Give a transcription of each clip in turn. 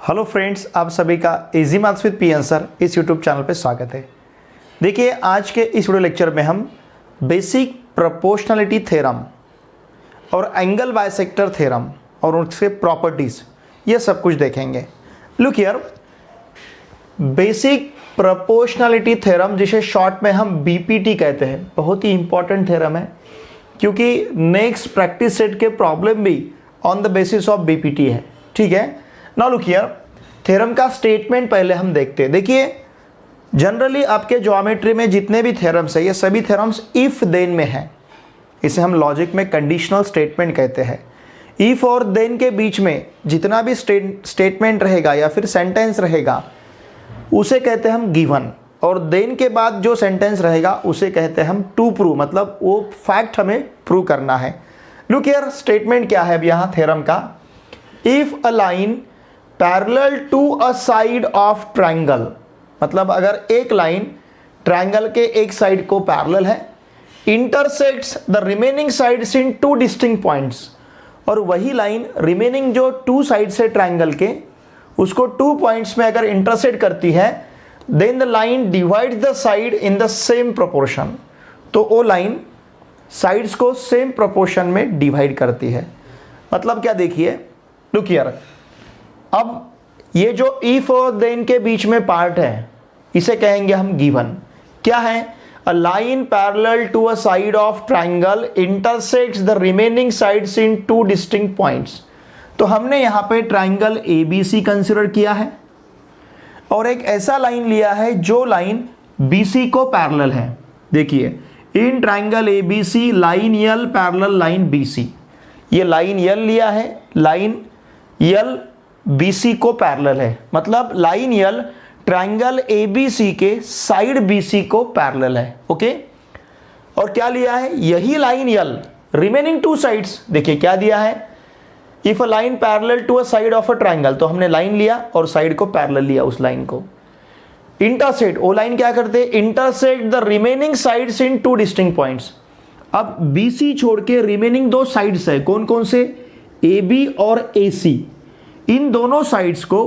Hello friends, आप सभी का easy maths with P answer इस यूट्यूब चैनल पे स्वागत है। देखिए, आज के इस वीडियो लेक्चर में हम बेसिक प्रोपोर्शनलिटी थ्योरम और एंगल बाइसेक्टर थ्योरम और उसके प्रॉपर्टीज़ ये सब कुछ देखेंगे। Look here, basic proportionality theorem जिसे शॉर्ट में हम बीपीटी कहते हैं, बहुत ही इंपॉर्टेंट थ्योरम है क्योंकि नेक्स्ट प्रैक्टिस सेट के प्रॉब्लम भी on the basis of BPT है। ठीक है, नाउ लुक हियर, थ्योरम का स्टेटमेंट पहले हम देखते हैं। देखिए, जनरली आपके ज्योमेट्री में जितने भी थ्योरम्स है ये सभी थ्योरम्स इफ देन में है। इसे हम लॉजिक में कंडीशनल स्टेटमेंट कहते हैं। इफ और देन के बीच में जितना भी स्टेटमेंट रहेगा या फिर सेंटेंस रहेगा उसे कहते हैं हम गिवन, और देन के बाद जो सेंटेंस रहेगा उसे कहते हैं हम टू प्रूव, मतलब वो फैक्ट हमें प्रूव करना है। लुक हियर, स्टेटमेंट क्या है अब यहाँ थ्योरम का। If a line parallel to a side of triangle, मतलब अगर एक लाइन ट्रायंगल के एक साइड को पैरेलल है, intersects the remaining sides in two distinct points, और वही लाइन रिमेनिंग जो टू साइड से ट्रायंगल के उसको टू पॉइंट्स में अगर इंटरसेक्ट करती है, then the line divides the side in the same proportion, तो वो लाइन साइड्स को सेम प्रोपोर्शन में डिवाइड करती है। मतलब क्या, देखिए, लुक हियर, अब ये जो इफ और देन के बीच में पार्ट है इसे कहेंगे हम गिवन। क्या है? A line parallel to a side of triangle intersects the remaining sides in two distinct points. तो हमने यहाँ पे ट्रायंगल ABC कंसिडर किया है और एक ऐसा लाइन लिया है जो लाइन BC को पैरेलल है। देखिए, in triangle ABC line L parallel line BC, ये लाइन L लिया है, लाइन L BC को पैरेलल है, मतलब लाइन L ट्रायंगल ABC के साइड BC को पैरेलल है। ओके, और क्या लिया है? यही line L remaining two sides, देखिए क्या दिया है, if a line parallel to a side of a triangle, तो हमने लाइन लिया और साइड को पैरेलल लिया उस लाइन को। इंटरसेक्ट, वो लाइन क्या करते हैं, intersect the remaining sides in two distinct points. अब BC छोड़ के रिमेनिंग दो साइड्स है, कौन कौन से, AB और AC, इन दोनों साइड्स को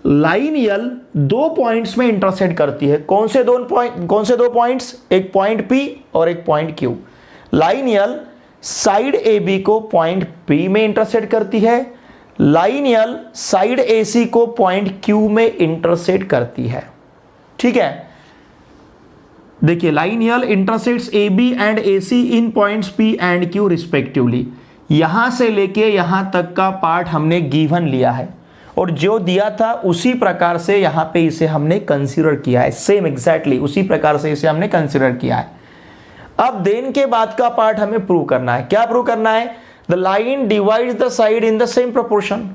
लाइन L दो पॉइंट्स में इंटरसेक्ट करती है। कौन से दो पॉइंट्स, एक पॉइंट P और एक point Q। Line L side AB को पॉइंट P में इंटरसेक्ट करती है, लाइन L साइड AC को पॉइंट Q में इंटरसेक्ट करती है। ठीक है, देखिए, line L intersects AB and AC in points P and Q respectively. यहां से लेके यहां तक का पार्ट हमने गिवन लिया है और जो दिया था उसी प्रकार से यहां पे इसे हमने कंसीडर किया है, सेम एग्जैक्टली उसी प्रकार से इसे हमने कंसीडर किया है। अब देन के बाद का पार्ट हमें प्रूव करना है। क्या प्रूव करना है? The line divides the side in the same proportion.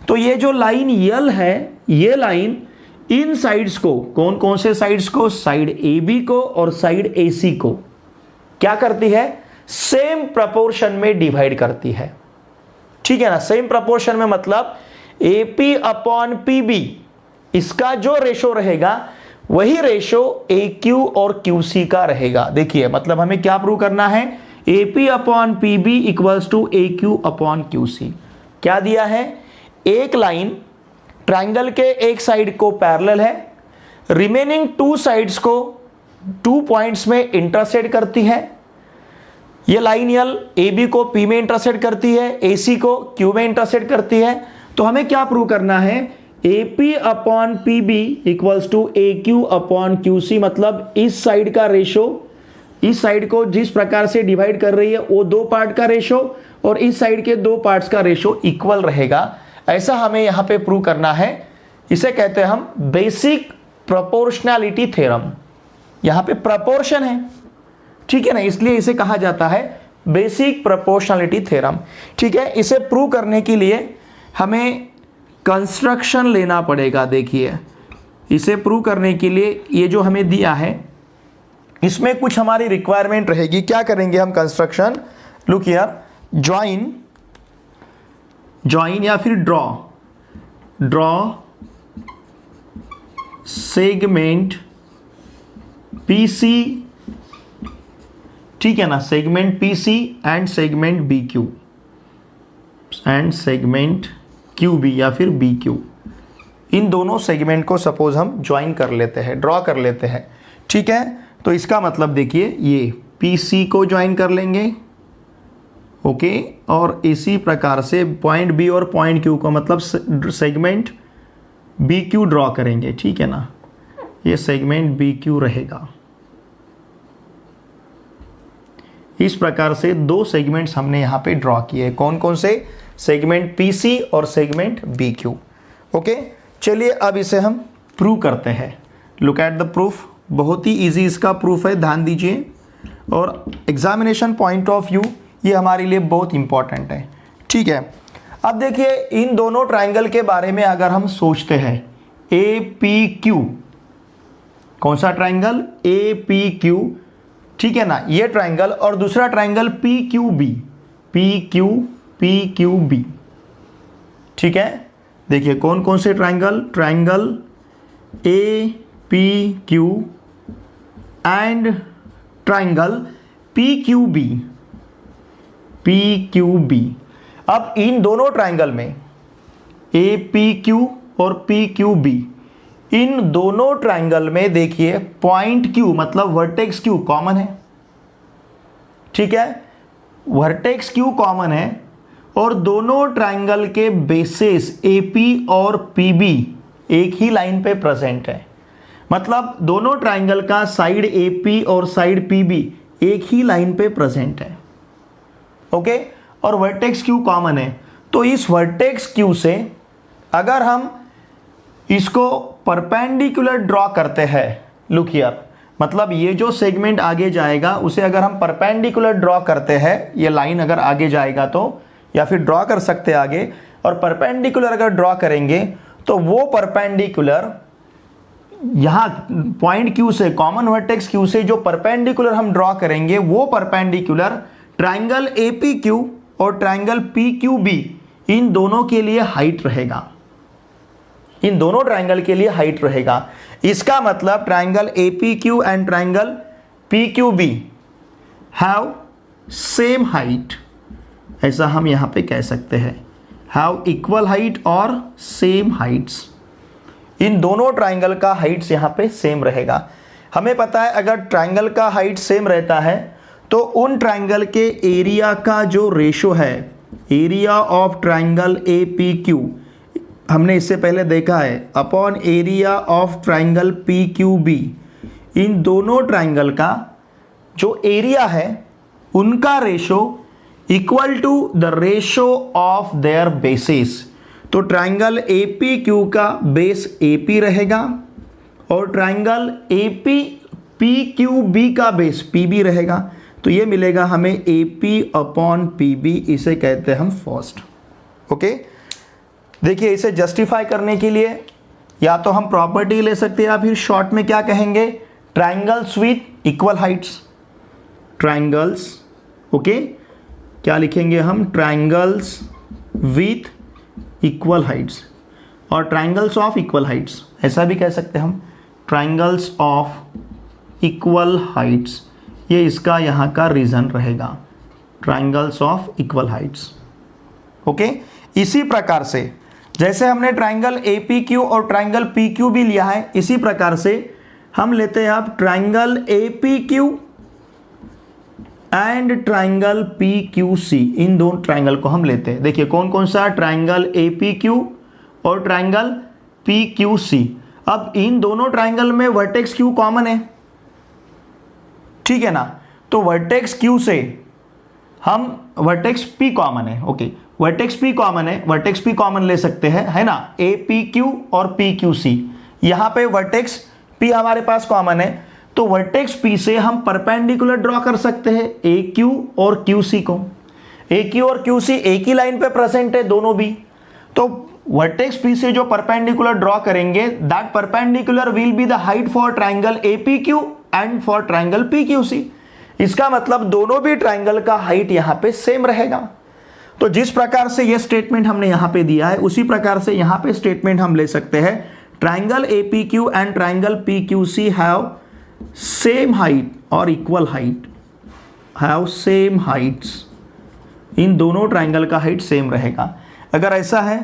तो ये जो लाइन L है, ये लाइन इन साइड्स को, कौन कौन से साइड्स को, साइड AB को और साइड AC को क्या करती है, सेम प्रोपोर्शन में डिवाइड करती है। ठीक है ना, सेम प्रोपोर्शन में मतलब AP अपॉन PB, इसका जो रेशो रहेगा वही रेशो AQ और QC का रहेगा। देखिए, मतलब हमें क्या प्रूव करना है, AP upon PB equals to AQ upon QC। क्या दिया है, एक लाइन ट्रायंगल के एक साइड को पैरेलल है, रिमेनिंग टू साइड्स को टू पॉइंट्स में इंटरसेक्ट करती है। ये लाइन L AB को P में इंटरसेक्ट करती है, AC को Q में इंटरसेक्ट करती है। तो हमें क्या प्रूव करना है, AP upon PB equals to AQ upon QC, मतलब इस साइड का रेशो इस साइड को जिस प्रकार से डिवाइड कर रही है वो दो पार्ट का रेशो और इस साइड के दो पार्ट्स का रेशो इक्वल रहेगा। ऐसा हमें यहां पे प्रूव करना है। इसे कहते हैं हम बेसिक प्रोपोर्शनैलिटी थ्योरम। यहां पे प्रोपोर्शन है, ठीक है ना, इसलिए इसे कहा जाता है बेसिक प्रोपोर्शनैलिटी थ्योरम। ठीक है, इसे प्रूव करने के लिए हमें कंस्ट्रक्शन लेना पड़ेगा। देखिए, इसे प्रूव करने के लिए ये जो हमें दिया है इसमें कुछ हमारी रिक्वायरमेंट रहेगी। क्या करेंगे हम कंस्ट्रक्शन, लुक हियर, ज्वाइन या फिर ड्रॉ सेगमेंट PC, ठीक है ना, segment PC and segment BQ and segment QB या फिर BQ। इन दोनों सेगमेंट को सपोज हम ज्वाइन कर लेते हैं, ड्रॉ कर लेते हैं, ठीक है। तो इसका मतलब देखिए ये PC को ज्वाइन कर लेंगे, ओके, और इसी प्रकार से पॉइंट B और पॉइंट Q को मतलब सेगमेंट BQ ड्रॉ करेंगे, ठीक है ना। ये सेगमेंट BQ रहेगा। इस प्रकार से दो सेगमेंट्स हमने यहाँ पे ड्रॉ किए। कौन कौन से? सेगमेंट PC और सेगमेंट BQ, ओके। चलिए अब इसे हम प्रूव करते हैं। Look at the proof. बहुत ही इजी इसका प्रूफ है, ध्यान दीजिए, और एग्जामिनेशन पॉइंट ऑफ व्यू ये हमारे लिए बहुत इंपॉर्टेंट है, ठीक है। अब देखिए इन दोनों ट्राइंगल के बारे में अगर हम सोचते हैं, APQ, कौन सा ट्राइंगल? APQ, ठीक है ना, ये ट्राइंगल, और दूसरा ट्राइंगल PQB, PQB, ठीक है। देखिए कौन कौन से triangle? Triangle APQ and triangle PQB। अब इन दोनों ट्राइंगल में APQ और PQB, इन दोनों ट्राइंगल में देखिए पॉइंट Q मतलब वर्टेक्स Q कॉमन है, ठीक है। वर्टेक्स Q कॉमन है, और दोनों ट्राइंगल के बेसिस AP और PB एक ही लाइन पे प्रेजेंट है। मतलब दोनों ट्राइंगल का साइड AP और साइड PB एक ही लाइन पे प्रेजेंट है, ओके। और वर्टेक्स Q कॉमन है, तो इस वर्टेक्स Q से अगर हम इसको परपेंडिकुलर ड्रॉ करते हैं, लुक हियर, मतलब ये जो सेगमेंट आगे जाएगा उसे अगर हम परपेंडिकुलर ड्रॉ करते हैं, ये लाइन अगर आगे जाएगा तो, या फिर ड्रॉ कर सकते हैं आगे, और परपेंडिकुलर अगर ड्रॉ करेंगे तो वो परपेंडिकुलर यहाँ पॉइंट Q से, कॉमन वर्टेक्स Q से जो परपेंडिकुलर हम ड्रॉ करेंगे वो परपेंडिकुलर ट्राइंगल APQ और ट्राइंगल PQB इन दोनों के लिए हाइट रहेगा, इन दोनों ट्राइंगल के लिए हाइट रहेगा। इसका मतलब triangle APQ and triangle PQB have same height, ऐसा हम यहां पे कह सकते हैं, हैव इक्वल हाइट और सेम हाइट्स। इन दोनों ट्राइंगल का हाइट्स यहां पे सेम रहेगा। हमें पता है अगर ट्राइंगल का हाइट सेम रहता है तो उन ट्राइंगल के एरिया का जो रेशो है, एरिया ऑफ ट्राइंगल APQ, हमने इससे पहले देखा है, upon area of triangle PQB, इन दोनों ट्राइंगल का जो एरिया है उनका ratio equal to the ratio of their basis. तो ट्राइंगल APQ का बेस AP रहेगा और ट्राइंगल PQB का बेस PB रहेगा। तो ये मिलेगा हमें AP अपॉन PB, इसे कहते हैं हम फर्स्ट, ओके। देखिए इसे जस्टिफाई करने के लिए या तो हम प्रॉपर्टी ले सकते हैं या फिर शॉर्ट में क्या कहेंगे, triangles with equal Heights, triangles, okay, क्या लिखेंगे हम, ट्राइंगल्स विथ इक्वल हाइट्स, और ट्राइंगल्स ऑफ इक्वल हाइट्स, ऐसा भी कह सकते हैं हम, ट्राइंगल्स ऑफ इक्वल हाइट्स, ये इसका यहाँ का रीजन रहेगा, triangles of equal Heights, okay. इसी प्रकार से जैसे हमने ट्राइंगल APQ और ट्राइंगल PQB लिया है, इसी प्रकार से हम लेते हैं अब triangle APQ and triangle PQC, इन दोनों ट्राइंगल को हम लेते हैं। देखिए कौन कौन सा, ट्राइंगल APQ और ट्राइंगल PQC। अब इन दोनों ट्राइंगल में वर्टेक्स Q कॉमन है, ठीक है ना, तो वर्टेक्स Q से हम वर्टेक्स P कॉमन है, ओके, वर्टेक्स P कॉमन है, वर्टेक्स P कॉमन ले सकते हैं, है ना, APQ और PQC, यहाँ पे वर्टेक्स P हमारे पास कॉमन है, तो वर्टेक्स P से हम परपेंडिकुलर ड्रॉ कर सकते हैं AQ और QC को। AQ और QC एक ही लाइन पे प्रेजेंट है दोनों भी, तो वर्टेक्स P से जो परपेंडिकुलर ड्रॉ करेंगे that perpendicular will be the height for triangle APQ and for triangle PQC। इसका मतलब दोनों भी ट्राइंगल का हाइट यहां पे सेम रहेगा। तो जिस प्रकार से ये स्टेटमेंट हमने यहां पे दिया है उसी प्रकार से यहां पे स्टेटमेंट हम ले सकते हैं, triangle APQ and triangle PQC have same height और equal height, have same heights, इन दोनों ट्राइंगल का हाइट सेम रहेगा। अगर ऐसा है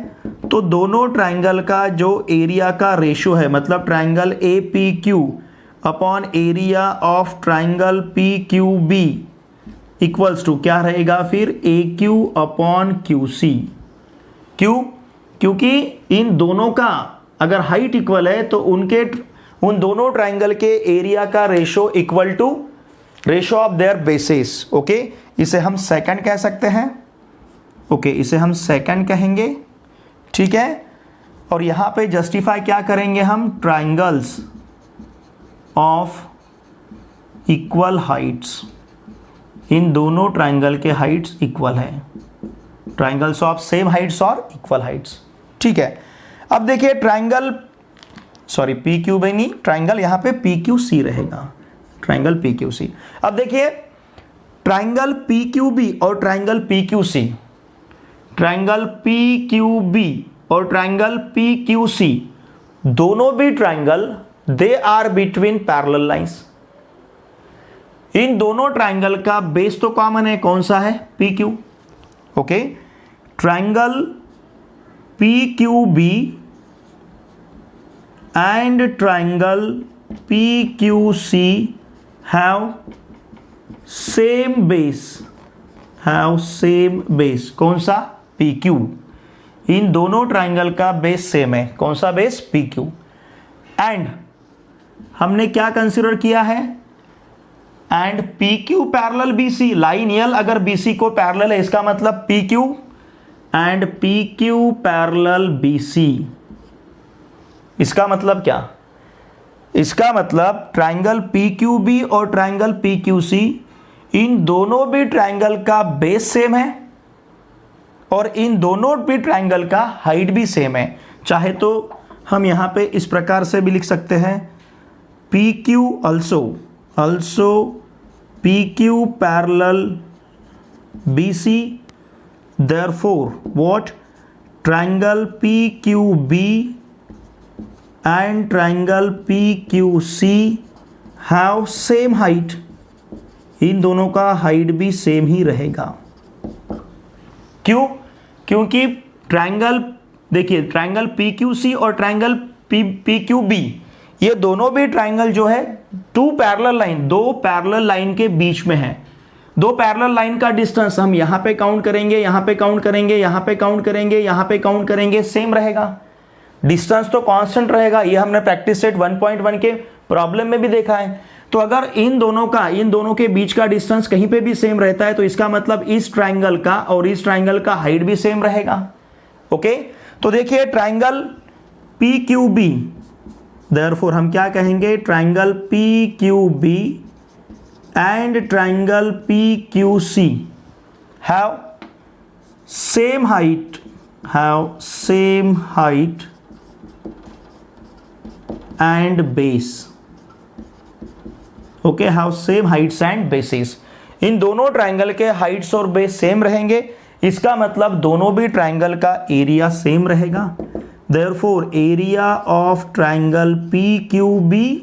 तो दोनों ट्राइंगल का जो एरिया का रेशियो है, मतलब triangle A P Q upon area of triangle P Q B equals to क्या रहेगा फिर A Q upon Q C. क्यों? क्योंकि इन दोनों का अगर हाइट इक्वल है तो उन दोनों ट्राइंगल के एरिया का ratio equal to ratio of their basis. Okay, इसे हम सेकंड कह सकते हैं। ओके, इसे हम सेकंड कहेंगे, ठीक है। और यहां पे जस्टिफाई क्या करेंगे हम, ट्राइंगल्स ऑफ इक्वल हाइट्स, इन दोनों ट्राइंगल के हाइट्स इक्वल है, ट्राइंगल्स ऑफ सेम हाइट्स और इक्वल हाइट्स, ठीक है। अब देखिए triangle, sorry P Q B नहीं, ट्राइंगल यहां पे पी क्यू सी रहेगा, ट्राइंगल पी क्यू सी। अब देखिए ट्राइंगल पी क्यू बी और triangle P Q C, triangle P Q B और ट्राइंगल पी क्यू सी, दोनों भी triangle they are between parallel lines. इन दोनों ट्राइंगल का बेस तो कॉमन है, कौन सा है, P Q. Okay, triangle P Q B and triangle P Q C have same base, कौन सा, पी क्यू। इन दोनों ट्राइंगल का बेस सेम है, कौन सा बेस, पी क्यू। एंड हमने क्या कंसीडर किया है, and P Q parallel B C, line यल अगर बी सी को पैरेलल है इसका मतलब P Q and P Q parallel B C. इसका मतलब क्या, इसका मतलब ट्राइंगल पी क्यू बी और ट्राइंगल पी क्यू सी, इन दोनों भी ट्राइंगल का बेस सेम है और इन दोनों भी ट्राइंगल का हाइट भी सेम है। चाहे तो हम यहां पे इस प्रकार से भी लिख सकते हैं, P Q also PQ parallel BC, therefore what, triangle PQB and triangle PQC have same height, इन दोनों का हाइट भी सेम ही रहेगा। क्यों? क्योंकि ट्राइंगल, देखिए ट्राइंगल PQC और ट्राइंगल PQB, ये दोनों भी ट्राइंगल जो है टू पैरेलल लाइन, दो पैरेलल लाइन के बीच में है। दो पैरेलल लाइन का डिस्टेंस हम यहां पे काउंट करेंगे, यहां पे काउंट करेंगे, यहां पे काउंट करेंगे, यहां पे काउंट करेंगे, सेम रहेगा, डिस्टेंस तो कांस्टेंट रहेगा। ये हमने प्रैक्टिस सेट 1.1 के प्रॉब्लम में भी देखा है। तो अगर इन दोनों के बीच का डिस्टेंस कहीं पे भी सेम रहता है तो इसका मतलब इस ट्राइंगल का और इस ट्राइंगल का हाइट भी सेम रहेगा। ओके, तो देखिए triangle P Q B, therefore हम क्या कहेंगे, triangle P Q B and triangle P Q C have same height and base. Okay, have same heights and basis. इन दोनों ट्राइंगल के हाइट्स और बेस सेम रहेंगे, इसका मतलब दोनों भी ट्राइंगल का एरिया सेम रहेगा। Therefore, area of triangle PQB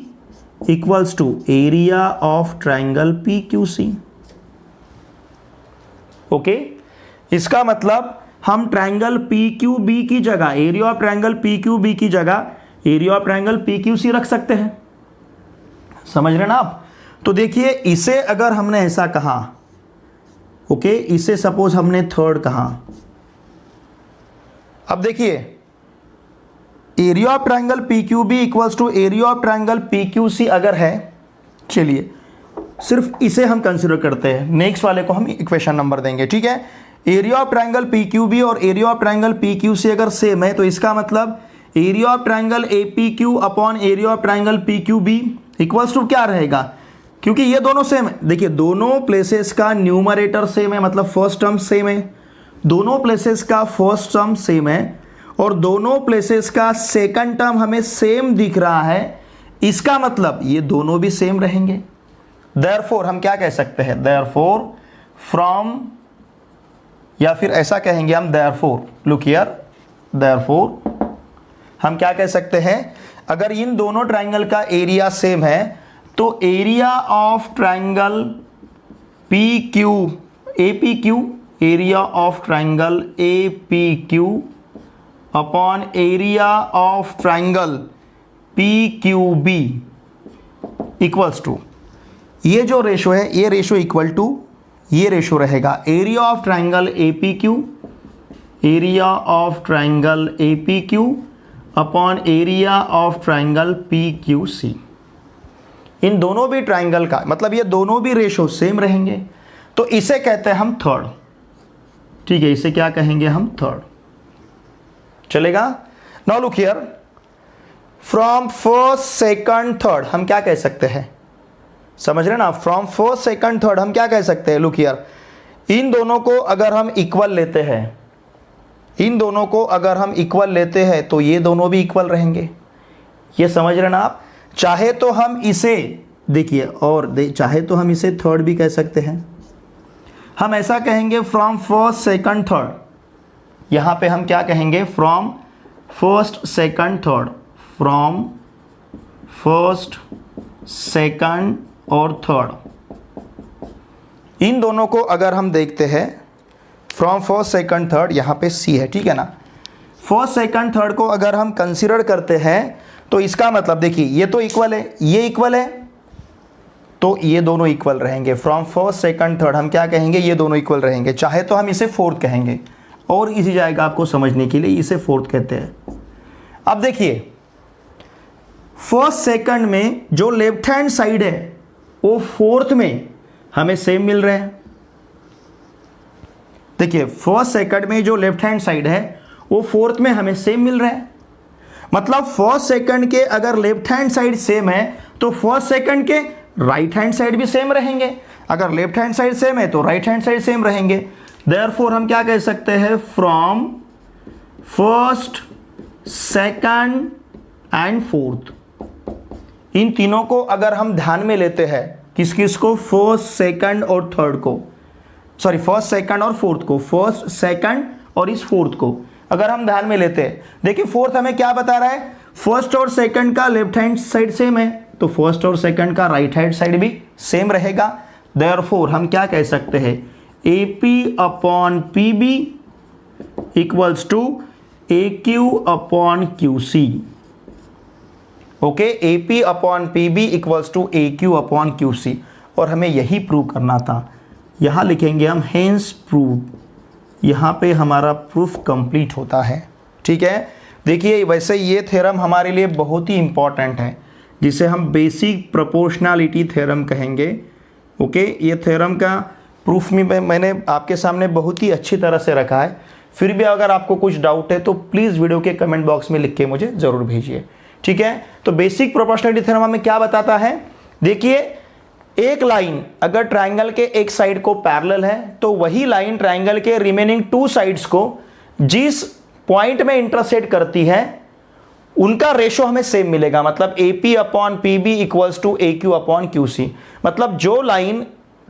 equals to area of triangle PQC. Okay, इसका मतलब हम ट्राइंगल PQB की जगह, एरिया ऑफ ट्राइंगल PQB की जगह एरिया ऑफ ट्राइंगल PQC रख सकते हैं। समझ रहे ना आप? तो देखिए इसे अगर हमने ऐसा कहा, ओके, इसे सपोज हमने थर्ड कहा। अब देखिए area of triangle PQB equals to area of triangle PQC अगर है, चलिए सिर्फ इसे हम कंसिडर करते हैं, नेक्स्ट वाले को हम इक्वेशन नंबर देंगे, ठीक है। एरिया ऑफ ट्राइंगल PQB और एरिया ऑफ ट्राइंगल PQC अगर सेम है तो इसका मतलब area of triangle APQ upon area of triangle PQB equals to क्या रहेगा, क्योंकि ये दोनों सेम है। देखिए दोनों प्लेसेस का न्यूमरेटर सेम है, मतलब फर्स्ट टर्म सेम है, दोनों प्लेसेस का फर्स्ट टर्म सेम है और दोनों प्लेसेस का सेकंड टर्म हमें सेम दिख रहा है, इसका मतलब ये दोनों भी सेम रहेंगे। देयरफॉर हम क्या कह सकते हैं, देयरफॉर फ्रॉम, या फिर ऐसा कहेंगे हम, देयरफॉर लुक हियर, देयरफॉर हम क्या कह सकते हैं, अगर इन दोनों ट्राइंगल का एरिया सेम है तो area of triangle PQ APQ area of triangle A P Q upon area of triangle P Q B equals to, ये जो रेशो है ये रेशो इक्वल टू ये रेशो रहेगा area of triangle A P Q, area of triangle A P Q upon area of triangle P Q C. इन दोनों भी triangle का मतलब ये दोनों भी रेशो सेम रहेंगे, तो इसे कहते हैं हम थर्ड। ठीक है, इसे क्या कहेंगे हम? थर्ड। चलेगा? Now look here, from first second third हम क्या कह सकते हैं? समझ रहे ना? फ्रॉम फर्स्ट सेकंड थर्ड हम क्या कह सकते हैं? लुक हियर, इन दोनों को अगर हम इक्वल लेते हैं, इन दोनों को अगर हम इक्वल लेते हैं तो ये दोनों भी इक्वल रहेंगे। ये समझ रहे ना आप? चाहे तो हम इसे देखिए चाहे तो हम इसे थर्ड भी कह सकते हैं। हम ऐसा कहेंगे फ्रॉम फर्स्ट सेकंड थर्ड। यहां पे हम क्या कहेंगे? From first second third, from first second और थर्ड। इन दोनों को अगर हम देखते हैं फ्रॉम फर्स्ट सेकंड थर्ड, यहां पे सी है, ठीक है ना? फर्स्ट सेकंड थर्ड को अगर हम कंसीडर करते हैं तो इसका मतलब देखिए ये तो इक्वल है, ये इक्वल है, तो ये दोनों इक्वल रहेंगे। फ्रॉम फर्स्ट सेकंड थर्ड हम क्या कहेंगे? ये दोनों इक्वल रहेंगे। चाहे तो हम इसे फोर्थ कहेंगे, और इजी जाएगा आपको समझने के लिए, इसे फोर्थ कहते हैं। अब देखिए फर्स्ट सेकंड में जो लेफ्ट हैंड साइड है वो फोर्थ में हमें सेम मिल रहे हैं। देखिए फर्स्ट सेकंड में जो लेफ्ट हैंड साइड है वो फोर्थ में हमें सेम मिल रहा है। मतलब फर्स्ट सेकंड के अगर लेफ्ट हैंड साइड सेम है तो फर्स्ट सेकंड के राइट हैंड साइड भी सेम रहेंगे। अगर लेफ्ट हैंड साइड सेम है तो राइट हैंड साइड सेम रहेंगे। देयरफॉर हम क्या कह सकते हैं? From first second and fourth, इन तीनों को अगर हम ध्यान में लेते हैं, किस किस को? फर्स्ट सेकंड और थर्ड को, सॉरी फर्स्ट सेकंड और फोर्थ को, फर्स्ट सेकंड और इस फोर्थ को अगर हम ध्यान में लेते हैं, देखिए फोर्थ हमें क्या बता रहा है? फर्स्ट और सेकंड का लेफ्ट हैंड साइड सेम है, तो फर्स्ट और सेकंड का राइट हैंड साइड भी सेम रहेगा। देयरफॉर हम क्या कह सकते हैं? AP upon PB equals to AQ upon QC। Okay, AP upon PB equals to AQ upon QC, और हमें यही प्रूव करना था। यहां लिखेंगे हम हेंस प्रूव, यहां पे हमारा प्रूफ कंप्लीट होता है। ठीक है, देखिए वैसे ये थ्योरम हमारे लिए बहुत ही इंपॉर्टेंट है, जिसे हम बेसिक प्रोपोर्शनैलिटी थ्योरम कहेंगे। ओके, ये थ्योरम का प्रूफ में मैंने आपके सामने बहुत ही अच्छी तरह से रखा है। फिर भी अगर आपको कुछ डाउट है तो प्लीज़ वीडियो के कमेंट बॉक्स में लिख के मुझे ज़रूर भेजिए। ठीक है, तो बेसिक प्रोपोर्शनैलिटी थ्योरम हमें क्या बताता है? देखिए एक लाइन अगर ट्राइंगल के एक साइड को पैरेलल है तो वही लाइन ट्राइंगल के रिमेनिंग टू साइड्स को जिस पॉइंट में इंटरसेक्ट करती है उनका रेशो हमें सेम मिलेगा। मतलब AP upon PB equals to AQ upon QC। मतलब जो लाइन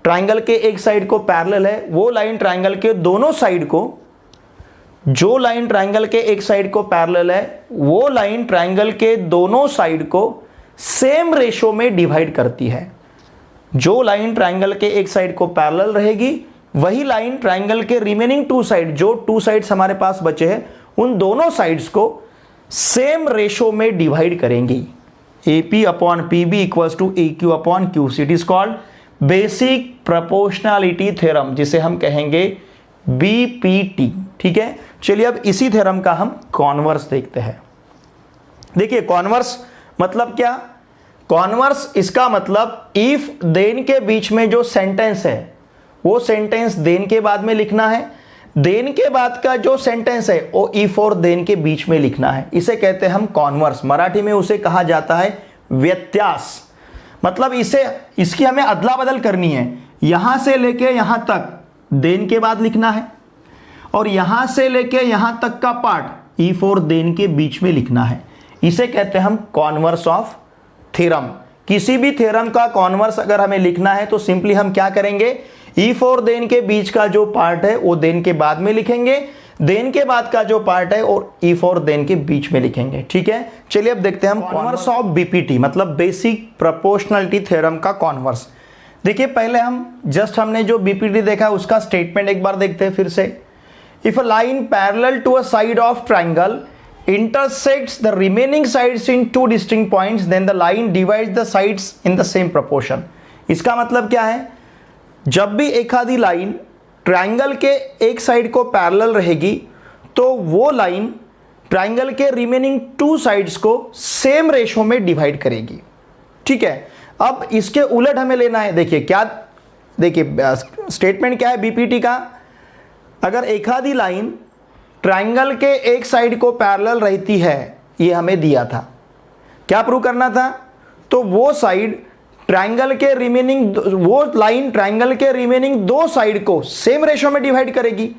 ट्राइंगल के एक साइड को पैरेलल है वो लाइन ट्राइंगल के दोनों साइड को, जो लाइन ट्राइंगल के एक साइड को पैरेलल है वो लाइन ट्राइंगल के दोनों साइड को सेम रेशो में डिवाइड करती है। जो लाइन ट्राइंगल के एक साइड को पैरेलल रहेगी वही लाइन ट्राइंगल के रिमेनिंग टू साइड, जो टू साइड्स हमारे पास बचे हैं, उन दोनों साइड्स को सेम रेशो में डिवाइड करेंगी। AP upon PB equals to AQ upon QC। It is called basic proportionality theorem, जिसे हम कहेंगे BPT। ठीक है, चलिए अब इसी थ्योरम का हम कॉन्वर्स देखते हैं। देखिए कॉन्वर्स मतलब क्या? कॉन्वर्स इसका मतलब इफ देन के बीच में जो सेंटेंस है वो सेंटेंस देन के बाद में लिखना है, देन के बाद का जो सेंटेंस है वो इफ और देन के बीच में लिखना है। इसे कहते हैं हम कॉन्वर्स। मराठी में उसे कहा जाता है व्यत्यास। मतलब इसकी हमें अदला बदल करनी है। यहां से लेके यहां तक देन के बाद लिखना है और यहां से लेके यहां तक का पार्ट इफ और देन के बीच में लिखना है। इसे कहते हैं हम कॉन्वर्स ऑफ थ्योरम। किसी भी थ्योरम का कॉन्वर्स अगर हमें लिखना है तो सिंपली हम क्या करेंगे? इफ और देन के बीच का जो पार्ट है वो देन के बाद में लिखेंगे, देन के बाद का जो पार्ट है और इफ और देन के बीच में लिखेंगे। ठीक है, चलिए अब देखते हैं हम कॉन्वर्स ऑफ BPT, मतलब बेसिक प्रोपोर्शनैलिटी थ्योरम का कॉन्वर्स। देखिए पहले हमने जो बीपीटी देखा उसका स्टेटमेंट एक बार देखते हैं फिर से। If a line parallel to a side of triangle intersects the remaining sides in two distinct points, then the line divides the sides in the same proportion। इसका मतलब क्या है, जब भी एक आधी लाइन ट्रायंगल के एक साइड को पैरेलल रहेगी तो वो लाइन ट्रायंगल के रिमेनिंग टू साइड्स को सेम रेशो में डिवाइड करेगी। ठीक है, अब इसके उलट हमें लेना है। देखिए स्टेटमेंट क्या है बीपीटी का, अगर एक आधी लाइन ट्रायंगल के एक साइड को पैरेलल रहती है, ये हमें दिया था, क्या प्रूव करना था, तो वो साइड ट्रायंगल के रिमेनिंग, वो लाइन ट्रायंगल के रिमेनिंग दो साइड को सेम रेशो में डिवाइड करेगी।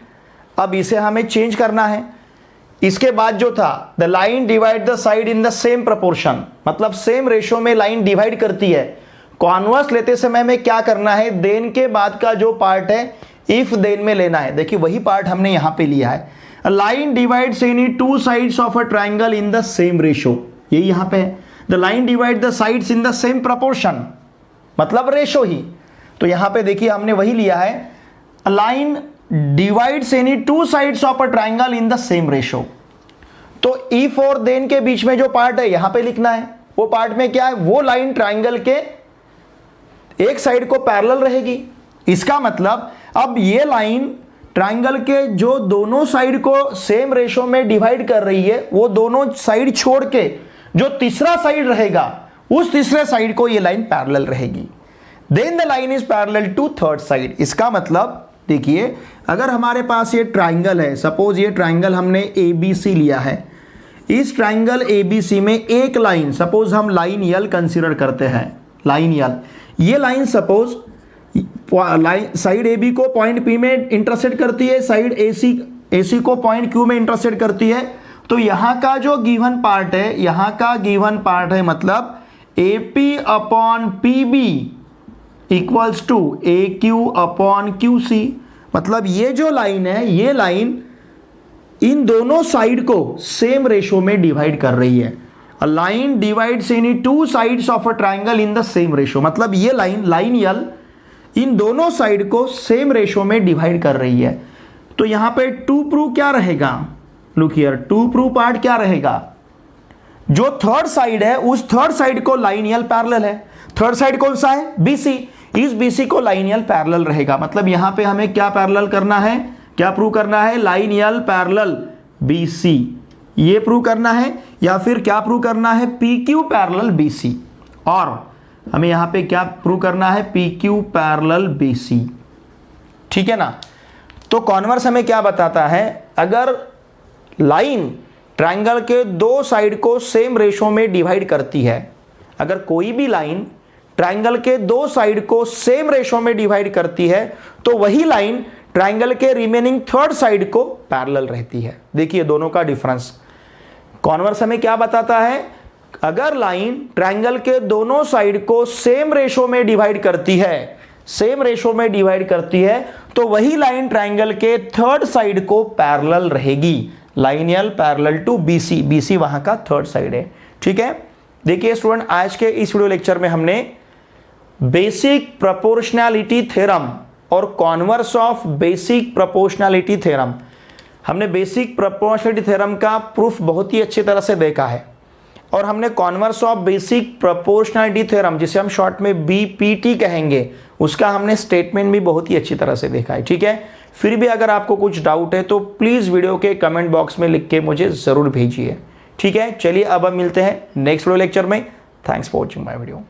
अब इसे हमें चेंज करना है। इसके बाद जो था the line divide the side in the same proportion, मतलब सेम रेशो में लाइन डिवाइड करती है। कॉन्वर्स लेते समय हमें क्या करना है, देन के बाद का जो पार्ट है इफ देन में लेना है। देखिए वही पार्ट हमने यहां पे लिया है। A line divides any two sides of a triangle in the same ratio, ये यहां पे है। The line divides the sides in the same proportion, मतलब रेशो ही। तो यहां पे देखिए हमने वही लिया है, A line divides any two sides of a triangle in the same ratio। तो if और then के बीच में जो पार्ट है यहां पे लिखना है। वो पार्ट में क्या है, वो लाइन ट्राइंगल के एक साइड को पैरेलल रहेगी। इसका मतलब अब ये लाइन ट्राइंगल के जो दोनों साइड को सेम रेशो में डिवाइड कर रही है, वो दोनों साइड छोड़ के जो तीसरा साइड रहेगा उस तीसरे साइड को ये लाइन पैरेलल रहेगी। Then the line is parallel to third side. इसका मतलब देखिए अगर हमारे पास ये ट्राइंगल है, सपोज ये ट्राइंगल हमने एबीसी लिया है, इस ट्राइंगल एबीसी में एक लाइन, सपोज हम लाइन यल कंसीडर करते हैं, लाइन यल, ये line suppose side A B को पॉइंट पी में इंटरसेक्ट करती है, साइड एसी को पॉइंट क्यू में इंटरसेक्ट करती है। तो यहां का जो गिवन पार्ट है, यहां का गिवन पार्ट है मतलब A P upon P B equals to A Q upon Q C. मतलब ये जो लाइन है, ये लाइन इन दोनों साइड को सेम रेशो में डिवाइड कर रही है। A line divides any two sides of a triangle in the same ratio, मतलब ये लाइन यल इन दोनों साइड को सेम रेशो में डिवाइड कर रही है। तो यहां पे टू प्रूव क्या रहेगा, look here, to prove part क्या रहेगा, जो थर्ड साइड है उस थर्ड साइड को लाइन यल पैरेलल है। थर्ड साइड कौन सा है, बीसी, इस बीसी को लाइन यल पैरेलल रहेगा। मतलब यहां पे हमें क्या पैरेलल करना है, क्या प्रूव करना है, लाइन यल पैरेलल बीसी, ये प्रूव करना है, या फिर क्या प्रूव करना है, पी क्यू पैरेलल बीसी, और हमें यहां पे क्या प्रूव करना है, पी क्यू पैरेलल बीसी। ठीक है ना। तो कॉन्वर्स हमें क्या बताता है, अगर लाइन ट्रायंगल के दो साइड को सेम रेशो में डिवाइड करती है, अगर कोई भी लाइन ट्रायंगल के दो साइड को सेम रेशो में डिवाइड करती है, तो वही लाइन ट्रायंगल के रिमेनिंग थर्ड साइड को पैरेलल रहती है। देखिए दोनों का डिफरेंस। कॉन्वर्स हमें क्या बताता है, अगर लाइन ट्रायंगल के दोनों साइड को सेम रेशो में डिवाइड करती है, सेम रेशो में डिवाइड करती है, तो वही लाइन ट्रायंगल के थर्ड साइड को पैरेलल रहेगी। Line L parallel to BC, BC वहां का थर्ड साइड है। ठीक है। देखिए स्टूडेंट, आज के इस वीडियो लेक्चर में हमने बेसिक प्रोपोर्शनैलिटी थ्योरम और converse of basic proportionality theorem, हमने बेसिक प्रोपोर्शनैलिटी थ्योरम का प्रूफ बहुत ही अच्छी तरह से देखा है, और हमने converse of basic proportionality theorem, जिसे हम शॉर्ट में बीपीटी कहेंगे, उसका हमने स्टेटमेंट भी बहुत ही अच्छी तरह से देखा है। ठीक है। फिर भी अगर आपको कुछ डाउट है तो प्लीज वीडियो के कमेंट बॉक्स में लिख के मुझे जरूर भेजिए। ठीक है। चलिए अब हम मिलते हैं नेक्स्ट वीडियो लेक्चर में। Thanks for watching my video.